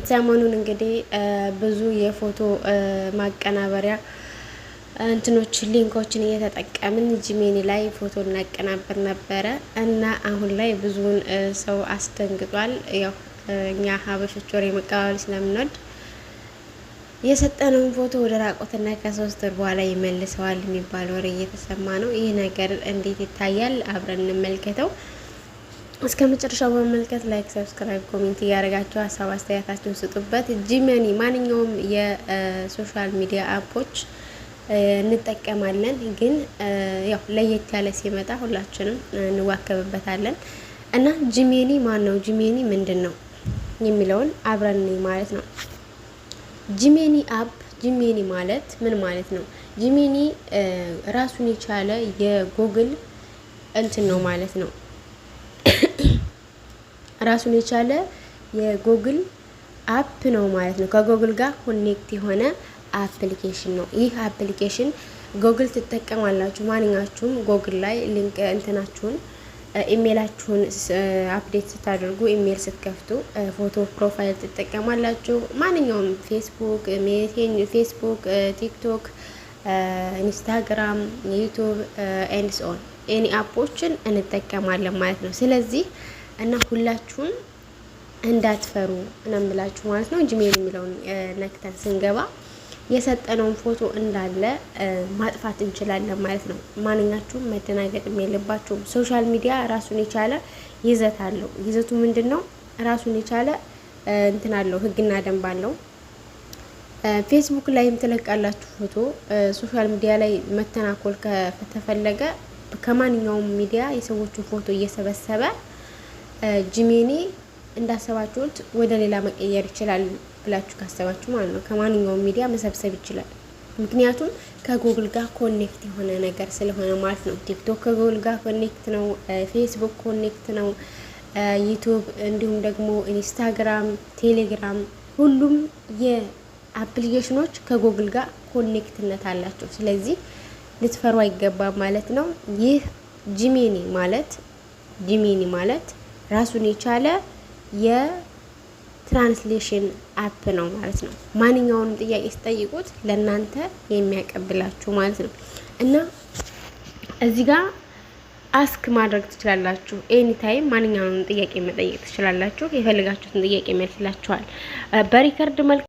ሰሞኑን እንግዲህ ብዙ የፎቶ ማቀናበሪያ እንትኖች ሊንኮችን እየተጠቀምን ጂሜኒ ላይ ፎቶ እናቀናብር ነበረ እና አሁን ላይ ብዙውን ሰው አስደንግጧል። ያው እኛ ሀበሾች ወሬ መቀባበል ስለምንወድ የሰጠነውን ፎቶ ወደ ራቆትና ከ3 ወር በኋላ ይመልሰዋል የሚባል ወሬ እየተሰማ ነው። ይህ ነገር እንዴት ይታያል? አብረን እንመልከተው። እስከ መጨረሻው በመመልከት ላይክ፣ ሰብስክራይብ፣ ኮሜንት እያደረጋችሁ ሀሳብ አስተያየታችሁን ስጡበት። ጂሜኒ ማንኛውም የሶሻል ሚዲያ አፖች እንጠቀማለን፣ ግን ያው ለየት ያለ ሲመጣ ሁላችንም እንዋከብበታለን እና ጂሜኒ ማን ነው? ጂሜኒ ምንድን ነው የሚለውን አብረን ማለት ነው። ጂሜኒ አፕ ጂሜኒ ማለት ምን ማለት ነው? ጂሜኒ ራሱን የቻለ የጉግል እንትን ነው ማለት ነው። ራሱን የቻለ የጉግል አፕ ነው ማለት ነው። ከጉግል ጋር ኮኔክት የሆነ አፕሊኬሽን ነው። ይህ አፕሊኬሽን ጉግል ትጠቀማላችሁ። ማንኛችሁም ጉግል ላይ ሊንክ እንትናችሁን ኢሜይላችሁን አፕዴት ስታደርጉ ኢሜይል ስትከፍቱ ፎቶ ፕሮፋይል ትጠቀማላችሁ። ማንኛውም ፌስቡክ፣ ቲክቶክ፣ ኢንስታግራም፣ ዩቲዩብ ኤንድስ ኦን ኤኒ አፖችን እንጠቀማለን ማለት ነው። ስለዚህ እና ሁላችሁም እንዳትፈሩ እንምላችሁ ማለት ነው። ጂሜል የሚለውን ነክተን ስንገባ የሰጠነውን ፎቶ እንዳለ ማጥፋት እንችላለን ማለት ነው። ማንኛችሁም መደናገጥ የለባችሁም። ሶሻል ሚዲያ ራሱን የቻለ ይዘት አለው። ይዘቱ ምንድነው? ራሱን የቻለ እንትን አለው፣ ህግና ደንብ አለው። ፌስቡክ ላይም ትለቃላችሁ ፎቶ። ሶሻል ሚዲያ ላይ መተናኮል ከተፈለገ ከማንኛውም ሚዲያ የሰዎችን ፎቶ እየሰበሰበ ጂሜኒ እንዳሰባችሁት ወደ ሌላ መቀየር ይችላል ብላችሁ ካሰባችሁ ማለት ነው። ከማንኛውም ሚዲያ መሰብሰብ ይችላል። ምክንያቱም ከጉግል ጋር ኮኔክት የሆነ ነገር ስለሆነ ማለት ነው። ቲክቶክ ከጉግል ጋር ኮኔክት ነው፣ ፌስቡክ ኮኔክት ነው፣ ዩቲዩብ እንዲሁም ደግሞ ኢንስታግራም፣ ቴሌግራም ሁሉም የአፕሊኬሽኖች ከጉግል ጋር ኮኔክትነት አላቸው። ስለዚህ ልትፈሩ አይገባም ማለት ነው። ይህ ጂሜኒ ማለት ራሱን የቻለ የትራንስሌሽን አፕ ነው ማለት ነው። ማንኛውንም ጥያቄ ስጠይቁት ለእናንተ የሚያቀብላችሁ ማለት ነው። እና እዚህ ጋር አስክ ማድረግ ትችላላችሁ። ኤኒ ታይም ማንኛውንም ጥያቄ መጠየቅ ትችላላችሁ። የፈልጋችሁትን ጥያቄ ይመልስላችኋል በሪከርድ መልክ።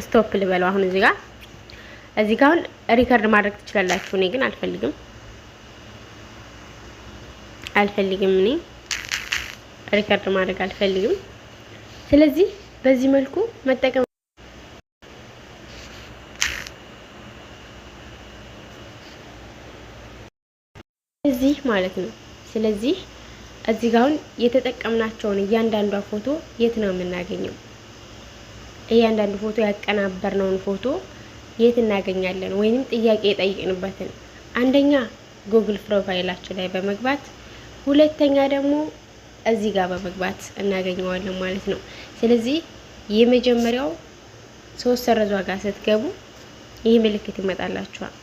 ስቶፕ ልበለው አሁን እዚህ ጋር አሁን ሪከርድ ማድረግ ትችላላችሁ። እኔ ግን አልፈልግም። እኔ ሪከርድ ማድረግ አልፈልግም። ስለዚህ በዚህ መልኩ መጠቀም እዚህ ማለት ነው። ስለዚህ እዚህ ጋር አሁን የተጠቀምናቸውን እያንዳንዷ ፎቶ የት ነው የምናገኘው? እያንዳንዱ ፎቶ ያቀናበርነውን ፎቶ የት እናገኛለን? ወይንም ጥያቄ የጠየቅንበትን አንደኛ ጉግል ፕሮፋይላችን ላይ በመግባት ሁለተኛ ደግሞ እዚህ ጋር በመግባት እናገኘዋለን ማለት ነው። ስለዚህ የመጀመሪያው 3 ሰረዟ ጋር ስትገቡ ይህ ምልክት ይመጣላችኋል።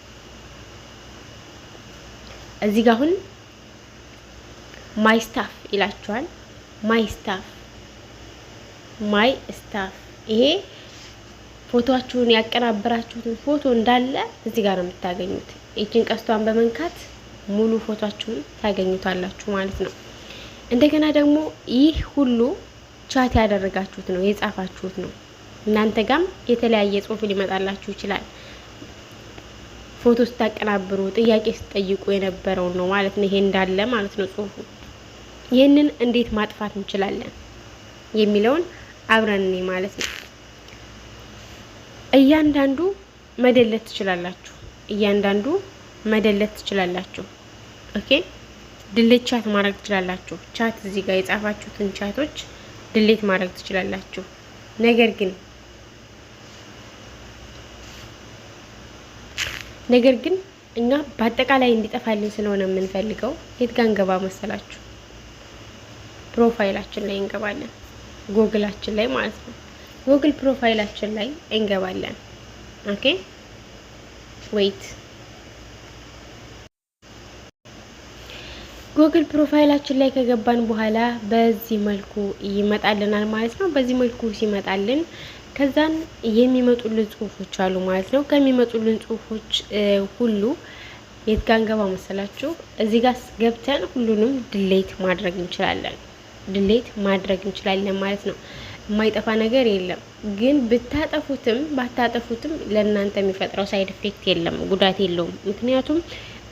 እዚህ ጋር አሁን ማይ ስታፍ ይላችኋል። ማይ ስታፍ ይሄ ፎቶአችሁን ያቀናበራችሁትን ፎቶ እንዳለ እዚህ ጋር ነው የምታገኙት። እቺን ቀስቷን በመንካት ሙሉ ፎቶአችሁን ታገኙታላችሁ ማለት ነው። እንደገና ደግሞ ይህ ሁሉ ቻት ያደረጋችሁት ነው፣ የጻፋችሁት ነው። እናንተ ጋም የተለያየ ጽሁፍ ሊመጣላችሁ ይችላል። ፎቶ ስታቀናብሩ ጥያቄ ስትጠይቁ የነበረው ነው ማለት ነው። ይሄ እንዳለ ማለት ነው ጽሁፉ። ይሄንን እንዴት ማጥፋት እንችላለን የሚለውን አብረን ማለት ነው። እያንዳንዱ መደለት ትችላላችሁ። ኦኬ ድሌት ቻት ማድረግ ትችላላችሁ። ቻት እዚህ ጋር የጻፋችሁትን ቻቶች ድሌት ማድረግ ትችላላችሁ። ነገር ግን እኛ በአጠቃላይ እንዲጠፋልን ስለሆነ የምንፈልገው የት ጋር እንገባ መሰላችሁ? ፕሮፋይላችን ላይ እንገባለን። ጉግላችን ላይ ማለት ነው። ጉግል ፕሮፋይላችን ላይ እንገባለን። ኦኬ ዌይት ጉግል ፕሮፋይላችን ላይ ከገባን በኋላ በዚህ መልኩ ይመጣልናል ማለት ነው። በዚህ መልኩ ሲመጣልን ከዛን የሚመጡልን ጽሁፎች አሉ ማለት ነው። ከሚመጡልን ጽሁፎች ሁሉ የት ጋር እንገባ መሰላችሁ? እዚህ ጋር ገብተን ሁሉንም ድሌት ማድረግ እንችላለን ማለት ነው። የማይጠፋ ነገር የለም። ግን ብታጠፉትም ባታጠፉትም ለእናንተ የሚፈጥረው ሳይድ ኢፌክት የለም፣ ጉዳት የለውም። ምክንያቱም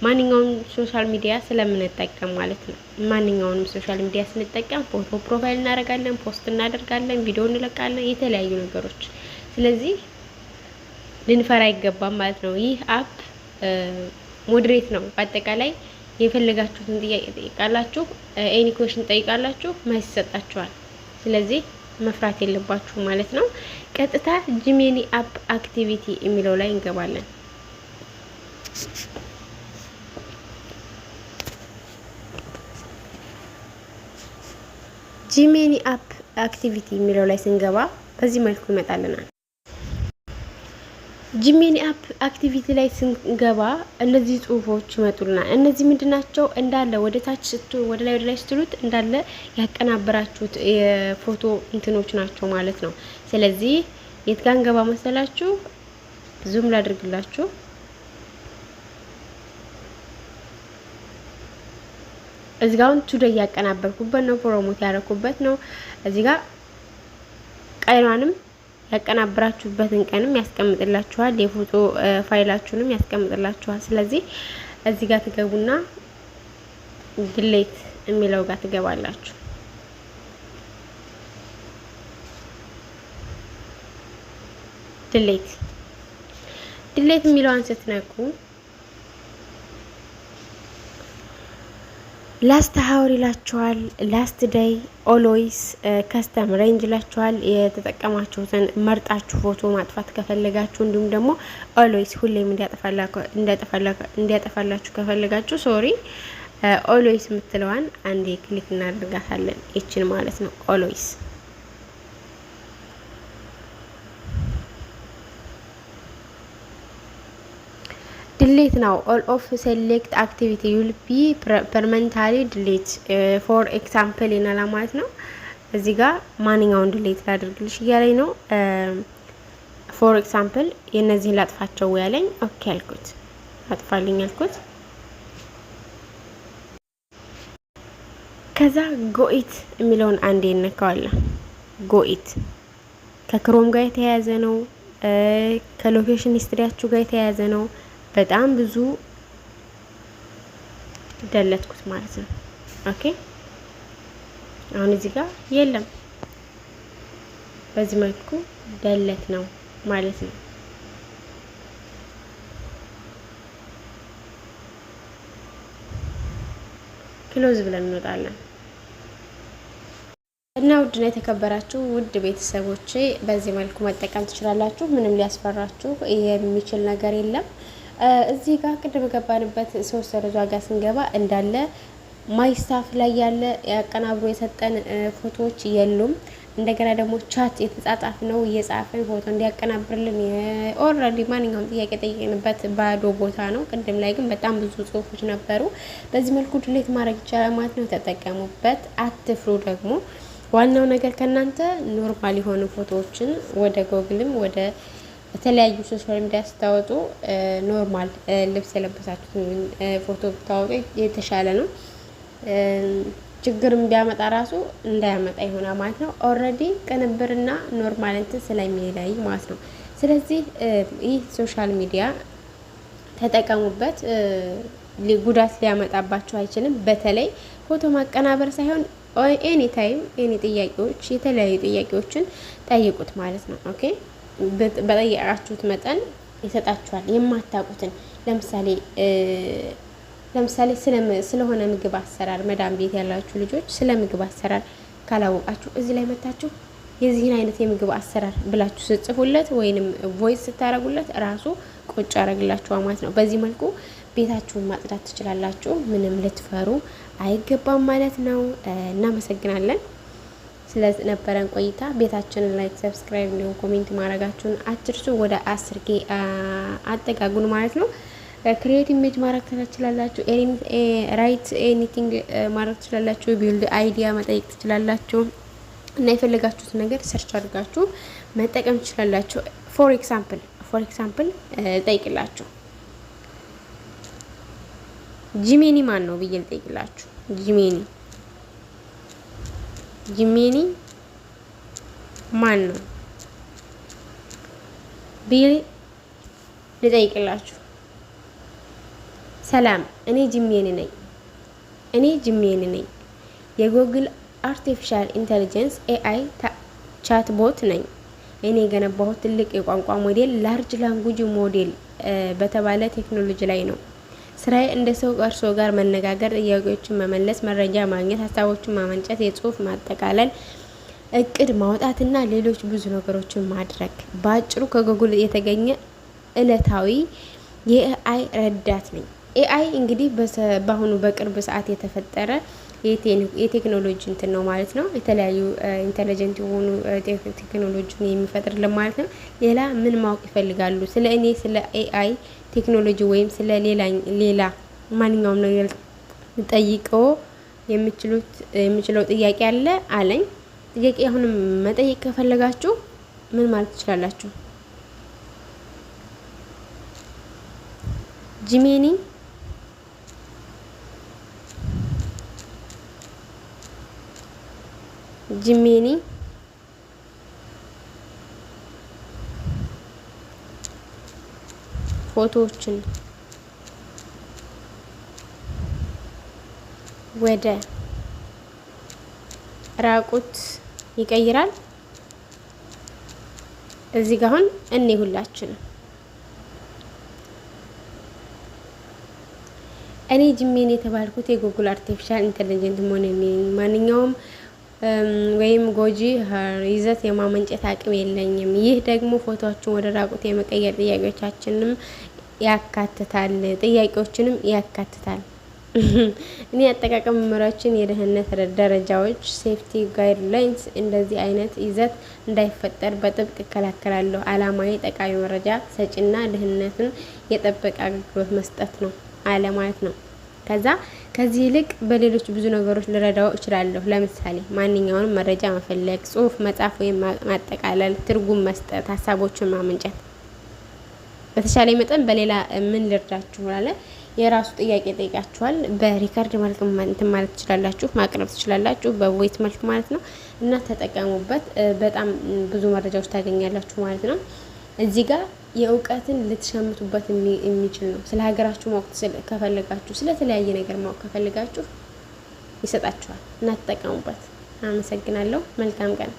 ማንኛውም ሶሻል ሚዲያ ስለምንጠቀም ማለት ነው። ማንኛውንም ሶሻል ሚዲያ ስንጠቀም ፎቶ ፕሮፋይል እናደርጋለን፣ ፖስት እናደርጋለን፣ ቪዲዮ እንለቃለን፣ የተለያዩ ነገሮች። ስለዚህ ልንፈራ አይገባም ማለት ነው። ይህ አፕ ሞዴሬት ነው። በአጠቃላይ የፈለጋችሁትን ጥያቄ ጠይቃላችሁ፣ ኤኒ ኩዌሽን ጠይቃላችሁ፣ መልስ ይሰጣችኋል። ስለዚህ መፍራት የለባችሁ ማለት ነው። ቀጥታ ጂሜኒ አፕ አክቲቪቲ የሚለው ላይ እንገባለን። ጂሜኒ አፕ አክቲቪቲ የሚለው ላይ ስንገባ በዚህ መልኩ ይመጣልናል። ጂሜኒ አፕ አክቲቪቲ ላይ ስንገባ እነዚህ ጽሁፎች ይመጡልናል። እነዚህ ምንድናቸው? እንዳለ ወደ ታች ወደ ላይ ስትሉት እንዳለ ያቀናበራችሁት የፎቶ እንትኖች ናቸው ማለት ነው። ስለዚህ የት ጋር እንገባ መሰላችሁ? ዙም ላድርግላችሁ። እዚህ ጋር ቱዴይ ያቀናበርኩበት ነው፣ ፕሮሞት ያደረኩበት ነው። እዚህ ጋር ቀኗንም ያቀናበራችሁበትን ቀንም ያስቀምጥላችኋል፣ የፎቶ ፋይላችሁንም ያስቀምጥላችኋል። ስለዚህ እዚህ ጋር ትገቡና ድሌት የሚለው ጋር ትገባላችሁ። ድሌት የሚለውን ስትነኩ ላስት ሀወር ይላችኋል። ላስት ዴይ ኦልዌይስ ከስተም ሬንጅ ይላችኋል። የተጠቀማችሁትን መርጣችሁ ፎቶ ማጥፋት ከፈለጋችሁ እንዲሁም ደግሞ ኦልዌይስ ሁሌም እንዲያጠፋላችሁ ከፈለጋችሁ ኦልዌይስ የምትለዋን አንዴ ክሊክ እናደርጋታለን። ይችን ማለት ነው ኦልዌይስ። ድሌት ነው። ኦል ኦፍ ሴሌክት አክቲቪቲ ዩል ቢ ፐርመንታሪ ድሌት ፎር ኤግዛምፕል ይናላ ማለት ነው። እዚህ ጋር ማንኛውን ድሌት ላድርግልሽ እያለኝ ነው። ፎር ኤግዛምፕል የነዚህን ላጥፋቸው ያለኝ። ኦኬ አልኩት፣ አጥፋልኝ አልኩት። ከዛ ጎኢት የሚለውን አንዴ እንነካዋለን። ጎኢት ከክሮም ጋር የተያያዘ ነው። ከሎኬሽን ሂስትሪያችሁ ጋር የተያያዘ ነው። በጣም ብዙ ደለትኩት ማለት ነው። ኦኬ አሁን እዚህ ጋር የለም። በዚህ መልኩ ደለት ነው ማለት ነው። ክሎዝ ብለን እንወጣለን። እና ውድና የተከበራችሁ ውድ ቤተሰቦቼ በዚህ መልኩ መጠቀም ትችላላችሁ። ምንም ሊያስፈራችሁ የሚችል ነገር የለም። እዚህ ጋር ቅድም ገባንበት ሶስት ደረጃ ጋር ስንገባ እንዳለ ማይስታፍ ላይ ያለ ያቀናብሮ የሰጠን ፎቶዎች የሉም። እንደገና ደግሞ ቻት የተጻጻፍ ነው እየጻፈን ፎቶ እንዲያቀናብርልን ኦልሬዲ ማንኛውም ጥያቄ ጠይቀንበት ባዶ ቦታ ነው። ቅድም ላይ ግን በጣም ብዙ ጽሁፎች ነበሩ። በዚህ መልኩ ድሌት ማድረግ ይቻላል ማለት ነው። ተጠቀሙበት፣ አትፍሩ። ደግሞ ዋናው ነገር ከናንተ ኖርማል የሆኑ ፎቶዎችን ወደ ጎግልም ወደ የተለያዩ ሶሻል ሚዲያ ስታወጡ ኖርማል ልብስ የለበሳችሁትን ፎቶ ብታወጡ የተሻለ ነው። ችግርም ቢያመጣ ራሱ እንዳያመጣ ይሆናል ማለት ነው። ኦልሬዲ ቅንብርና ኖርማል እንትን ስለሚለያይ ማለት ነው። ስለዚህ ይህ ሶሻል ሚዲያ ተጠቀሙበት። ጉዳት ሊያመጣባችሁ አይችልም። በተለይ ፎቶ ማቀናበር ሳይሆን ኤኒ ታይም ኤኒ ጥያቄዎች የተለያዩ ጥያቄዎችን ጠይቁት ማለት ነው። ኦኬ በጠየቃችሁት መጠን ይሰጣችኋል። የማታውቁትን ለምሳሌ ስለሆነ ምግብ አሰራር መዳም ቤት ያላችሁ ልጆች ስለ ምግብ አሰራር ካላወቃችሁ እዚህ ላይ መታችሁ የዚህን አይነት የምግብ አሰራር ብላችሁ ስጽፉለት ወይንም ቮይስ ስታረጉለት ራሱ ቁጭ ያደርግላችኋል ማለት ነው። በዚህ መልኩ ቤታችሁን ማጽዳት ትችላላችሁ። ምንም ልትፈሩ አይገባም ማለት ነው። እናመሰግናለን ስለነበረን ቆይታ። ቤታችንን ላይክ፣ ሰብስክራይብ እንዲሁም ኮሜንት ማድረጋችሁን አትርሱ። ወደ 10K አጠጋጉን ማለት ነው። ክሬት ኢሜጅ ማድረግ ትችላላችሁ። ራይት ኤኒቲንግ ማድረግ ትችላላችሁ። ቢልድ አይዲያ መጠየቅ ትችላላችሁ። እና የፈለጋችሁት ነገር ሰርች አድርጋችሁ መጠቀም ትችላላችሁ። ፎር ኤግዛምፕል ጠይቅላችሁ ጂሜኒ ማን ነው ብዬ ልጠይቅላችሁ። ጂሜኒ ማን ነው ብዬ ልጠይቅላችሁ። ሰላም፣ እኔ ጂሜኒ ነኝ። የጉግል አርቲፊሻል ኢንተለጀንስ ኤአይ ቻትቦት ነኝ። እኔ የገነባሁት ትልቅ የቋንቋ ሞዴል ላርጅ ላንጉጅ ሞዴል በተባለ ቴክኖሎጂ ላይ ነው። ስራዬ እንደ ሰው ከእርሶ ጋር መነጋገር፣ ጥያቄዎችን መመለስ፣ መረጃ ማግኘት፣ ሀሳቦችን ማመንጨት፣ የጽሁፍ ማጠቃለል፣ እቅድ ማውጣትና ሌሎች ብዙ ነገሮችን ማድረግ። በአጭሩ ከጉግል የተገኘ እለታዊ የኤአይ ረዳት ነኝ። ኤአይ እንግዲህ በአሁኑ በቅርብ ሰዓት የተፈጠረ የቴክኖሎጂ እንትን ነው ማለት ነው። የተለያዩ ኢንተለጀንት የሆኑ ቴክኖሎጂን የሚፈጥርልን ማለት ነው። ሌላ ምን ማወቅ ይፈልጋሉ? ስለ እኔ ስለ ኤአይ ቴክኖሎጂ ወይም ስለ ሌላ ማንኛውም ነገር ጠይቀው የምችለው ጥያቄ አለ አለኝ። ጥያቄ አሁንም መጠየቅ ከፈለጋችሁ ምን ማለት ትችላላችሁ? ጂሜኒ ፎቶዎችን ወደ ራቁት ይቀይራል። እዚህ ጋር አሁን እኔ ሁላችንም እኔ ጂሜኒ የተባልኩት የጉግል አርቲፊሻል ኢንተለጀንት ሞዴል ማንኛውም ወይም ጎጂ ይዘት የማመንጨት አቅም የለኝም። ይህ ደግሞ ፎቶዎችን ወደ ራቁት የመቀየር ጥያቄዎችንም ያካትታል። እኔ አጠቃቀም መመሪያዎችን፣ የደህንነት ደረጃዎች፣ ሴፍቲ ጋይድላይንስ እንደዚህ አይነት ይዘት እንዳይፈጠር በጥብቅ እከላከላለሁ። አላማዬ ጠቃሚ መረጃ ሰጪና ደህንነቱን የጠበቀ አገልግሎት መስጠት ነው አለ ማለት ነው። ከዚህ ይልቅ በሌሎች ብዙ ነገሮች ልረዳው እችላለሁ። ለምሳሌ ማንኛውንም መረጃ መፈለግ፣ ጽሁፍ መጻፍ ወይም ማጠቃለል፣ ትርጉም መስጠት፣ ሀሳቦችን ማመንጨት። በተሻለ መጠን በሌላ ምን ልርዳችሁ አለ። የራሱ ጥያቄ ጠይቃችኋል። በሪካርድ መልክ እንትን ማለት ትችላላችሁ፣ ማቅረብ ትችላላችሁ፣ በቮይስ መልክ ማለት ነው። እና ተጠቀሙበት። በጣም ብዙ መረጃዎች ታገኛላችሁ ማለት ነው። እዚህ ጋር የእውቀትን ልትሸምቱበት የሚችል ነው። ስለ ሀገራችሁ ማወቅ ከፈለጋችሁ፣ ስለተለያየ ነገር ማወቅ ከፈለጋችሁ ይሰጣችኋል እና ተጠቀሙበት። አመሰግናለሁ። መልካም ቀን